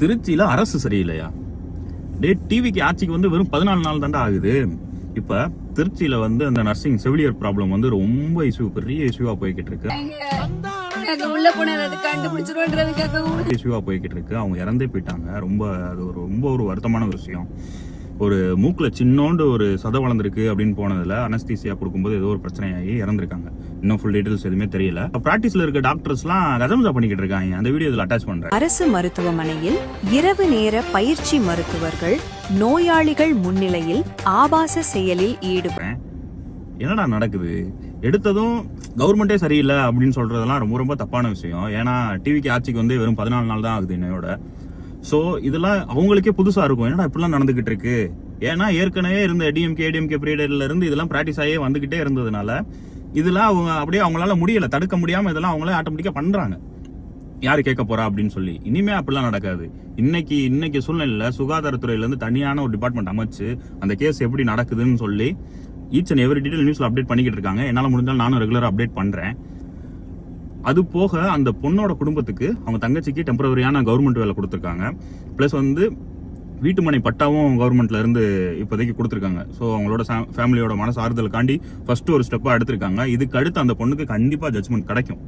திருச்சியில அரசு சரியில்லையா? டிவிக்கு ஆட்சிக்கு வந்து வெறும் 14 நாள் தாண்டா ஆகுது. இப்ப திருச்சியில வந்து அந்த நர்சிங் செவிலியர் ப்ராப்ளம் வந்து ரொம்ப பெரிய இஷ்யூவா போய்கிட்டு இருக்கு. அவங்க இறந்தே போயிட்டாங்க. அது ரொம்ப ஒரு வருத்தமான விஷயம். ஒரு மூக்குல சின்னோண்டு ஒரு சதை வளர்ந்துருக்கு அப்படின்னு போனதுல அனஸ்தீசியா கொடுக்கும்போது ஏதோ ஒரு பிரச்சனையாகி இறந்துருக்காங்க. இன்னும் ஃபுல் டீடைல்ஸ் எதுவுமே தெரியல. பிராக்டிஸ்ல இருக்க டாக்டர்ஸ்லாம் கதம்சா பண்ணிக்கிட்டு இருக்காங்க. அந்த வீடியோ இதுல அட்டாச் பண்றேன். அரசு மருத்துவமனையில் இரவு நேர பயிற்சி மருத்துவர்கள் நோயாளிகள் முன்னிலையில் ஆபாச செயலில் ஈடுபடுறாங்க. என்னடா நடக்குது? எடுத்ததும் கவர்மெண்டே சரியில்லை அப்படின்னு சொல்றதெல்லாம் ரொம்ப தப்பான விஷயம். ஏன்னா டிவிக்கு ஆட்சிக்கு வந்து வெறும் 14 நாள் தான் ஆகுது இன்னையோட. ஸோ இதெல்லாம் அவங்களுக்கே புதுசா இருக்கும். ஏன்னா இப்படிலாம் நடந்துகிட்டு இருக்கு. ஏன்னா ஏற்கனவே இருந்த ஏடிஎம்கே பீரியட்ல இருந்து இதெல்லாம் பிராக்டிஸ் ஆகியே வந்துகிட்டே இருந்ததுனால இதெல்லாம் அவங்க அப்படியே அவங்களால முடியல, தடுக்க முடியாம இதெல்லாம் அவங்களே ஆட்டோமேட்டிக்கா பண்றாங்க. யாரு கேட்க போறா அப்படின்னு சொல்லி. இனிமே அப்படிலாம் நடக்காது. இன்னைக்கு சூழ்நிலையில சுகாதாரத்துறையில இருந்து தனியான ஒரு டிபார்ட்மெண்ட் அமைச்சு அந்த கேஸ் எப்படி நடக்குதுன்னு சொல்லி ஈச் அண்ட் எவ்ரி டீடைல் நியூஸ்ல அப்டேட் பண்ணிக்கிட்டு இருக்காங்க. என்னால முடிஞ்சாலும் நானும் ரெகுலரா அப்டேட் பண்றேன். அது போக அந்த பொண்ணோட குடும்பத்துக்கு அவங்க தங்கச்சிக்கு டெம்பரவரியான கவர்மெண்ட் வேலை கொடுத்துருக்காங்க. பிளஸ் வந்து வீட்டுமனை பட்டாவும் கவர்மெண்ட்ல இருந்து இப்போதைக்கு கொடுத்துருக்காங்க. ஸோ அவங்களோட ஃபேமிலியோட மனசு ஆறுதலுக்காண்டி ஃபர்ஸ்ட் ஒரு ஸ்டெப்பா எடுத்திருக்காங்க. இதுக்கு அடுத்து அந்த பொண்ணுக்கு கண்டிப்பா ஜட்ஜ்மெண்ட் கிடைக்கும்.